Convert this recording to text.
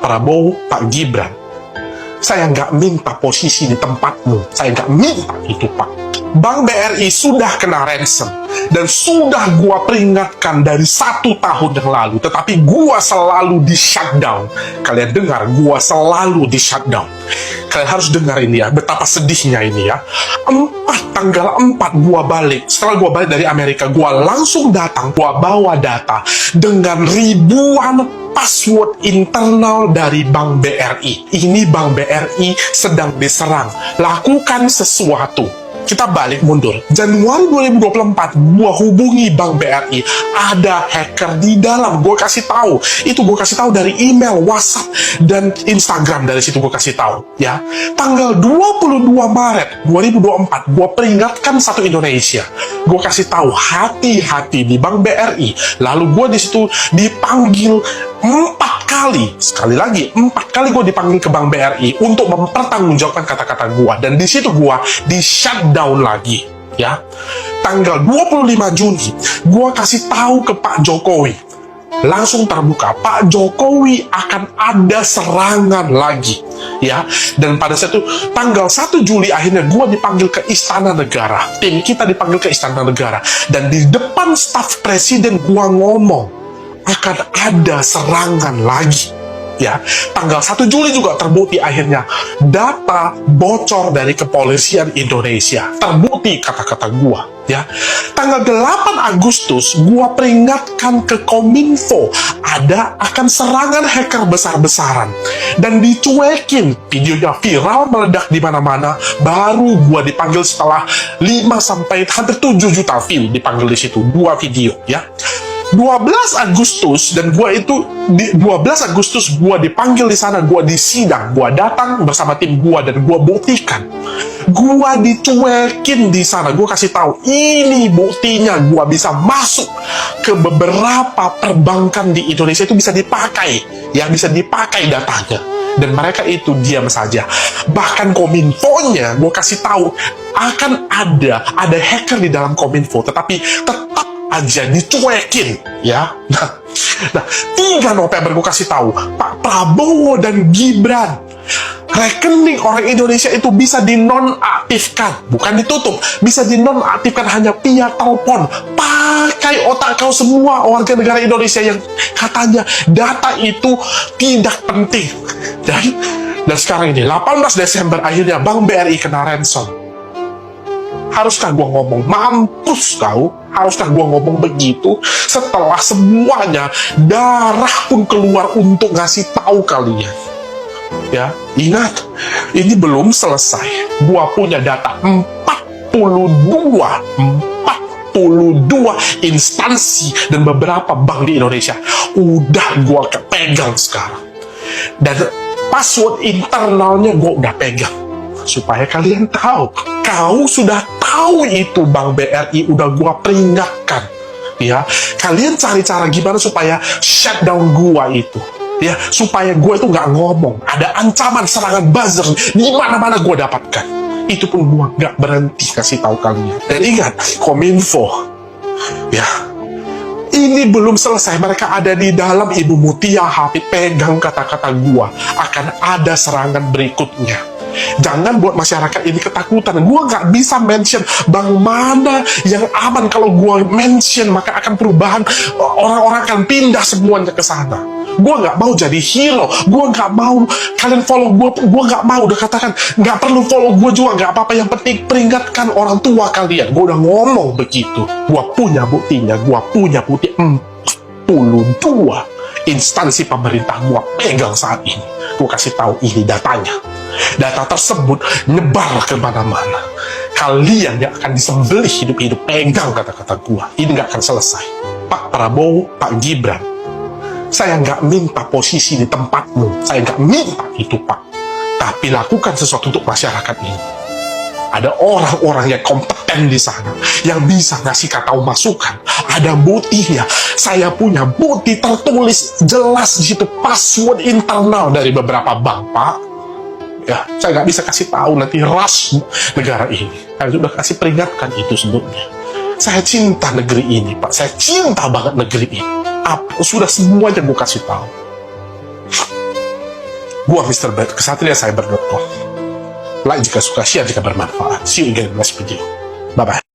Prabowo, Pak Gibran, saya nggak minta posisi di tempatmu. Saya nggak minta itu, Pak. Bank BRI sudah kena ransom. Dan sudah gua peringatkan dari 1 tahun yang lalu. Tetapi gua selalu di shutdown. Kalian dengar, gua selalu di shutdown. Kalian harus dengar ini ya, betapa sedihnya ini ya. Tanggal 4 gua balik. Setelah gua balik dari Amerika, gua langsung datang. Gua bawa data dengan ribuan password internal dari Bank BRI. Ini Bank BRI sedang diserang. Lakukan sesuatu. Kita balik mundur. Januari 2024, gua hubungi Bank BRI. Ada hacker di dalam. Gua kasih tahu. Itu gua kasih tahu dari email, WhatsApp, dan Instagram. Dari situ gua kasih tahu. Ya, tanggal 22 Maret 2024, gua peringatkan satu Indonesia. Gua kasih tahu hati-hati di Bank BRI. Lalu gua di situ dipanggil 4 kali. Sekali lagi, 4 kali gue dipanggil ke Bank BRI untuk mempertanggungjawabkan kata-kata gue. Dan di situ gue di shutdown lagi. Ya, tanggal 25 Juni, gue kasih tahu ke Pak Jokowi. Langsung terbuka, Pak Jokowi akan ada serangan lagi. Ya, dan pada saat itu, tanggal 1 Juli akhirnya gue dipanggil ke Istana Negara. Tim kita dipanggil ke Istana Negara. Dan di depan staf presiden gue ngomong, akan ada serangan lagi. Ya, tanggal 1 Juli juga terbukti akhirnya data bocor dari kepolisian Indonesia. Terbukti kata-kata gua, ya. Tanggal 8 Agustus gua peringatkan ke Kominfo ada akan serangan hacker besar-besaran dan dicuekin. Videonya viral meledak di mana-mana. Baru gua dipanggil setelah 5 sampai hampir 7 juta view dipanggil di situ, 2 video, ya. 12 Agustus dan gua itu di 12 Agustus gua dipanggil di sana, gua disidang, gua datang bersama tim gua dan gua buktikan. Gua dicuekin di sana, gua kasih tahu ini buktinya gua bisa masuk ke beberapa perbankan di Indonesia itu bisa dipakai, ya bisa dipakai datanya. Dan mereka itu diam saja. Bahkan Kominfo-nya gua kasih tahu akan ada hacker di dalam Kominfo, tetapi tetap aja dicuekin, ya. Nah, 3 November gue kasih tahu, Pak Prabowo dan Gibran, rekening orang Indonesia itu bisa dinonaktifkan, bukan ditutup, bisa dinonaktifkan hanya via telepon. Pakai otak kau semua warga negara Indonesia yang katanya data itu tidak penting. Dan sekarang ini 18 Desember akhirnya Bank BRI kena ransom. Haruskah gua ngomong mampus kau? Haruskah gua ngomong begitu setelah semuanya darah pun keluar untuk ngasih tahu kalian? Ya, ingat, ini belum selesai. Gua punya data 42 instansi dan beberapa bank di Indonesia. Udah gua pegang sekarang. Dan password internalnya gua udah pegang. Supaya kalian tahu, kau sudah tahu itu Bank BRI udah gua peringatkan, ya. Kalian cari cara gimana supaya shutdown gua itu, ya, supaya gua itu nggak ngomong. Ada ancaman serangan buzzer di mana-mana gua dapatkan. Itu pun gua nggak berhenti kasih tahu kalian. Dan ingat, Kominfo, ya. Ini belum selesai, mereka ada di dalam. Ibu Mutia Hafid pegang kata-kata gua, akan ada serangan berikutnya. Jangan buat masyarakat ini ketakutan. Gua nggak bisa mention bank mana yang aman. Kalau gua mention, maka akan perubahan. Orang-orang akan pindah semuanya ke sana. Gua nggak mau jadi hero. Gua nggak mau kalian follow gua. Gua nggak mau. Udah katakan, nggak perlu follow gua juga, nggak apa-apa. Yang penting peringatkan orang tua kalian. Gua udah ngomong begitu. Gua punya buktinya. Gua punya bukti 42 instansi pemerintah gua pegang saat ini. Gua kasih tahu ini datanya. Data tersebut nyebar ke mana-mana. Kalian yang akan disembelih hidup-hidup, pegang kata-kata gua. Ini nggak akan selesai. Pak Prabowo, Pak Gibran, saya nggak minta posisi di tempatmu. Saya nggak minta itu, Pak. Tapi lakukan sesuatu untuk masyarakat ini. Ada orang-orang yang kompeten di sana, yang bisa ngasih kata masukan. Ada buktinya. Saya punya bukti tertulis jelas di situ password internal dari beberapa bank, Pak. Ya, saya nggak bisa kasih tahu nanti ras negara ini. Saya sudah kasih peringatkan itu sebelumnya. Saya cinta negeri ini, Pak. Saya cinta banget negeri ini. Sudah semuanya gue kasih tahu. Gua Mr. Kesatria Cyber.com. Like jika suka, share jika bermanfaat. See you again in the next video. Bye-bye.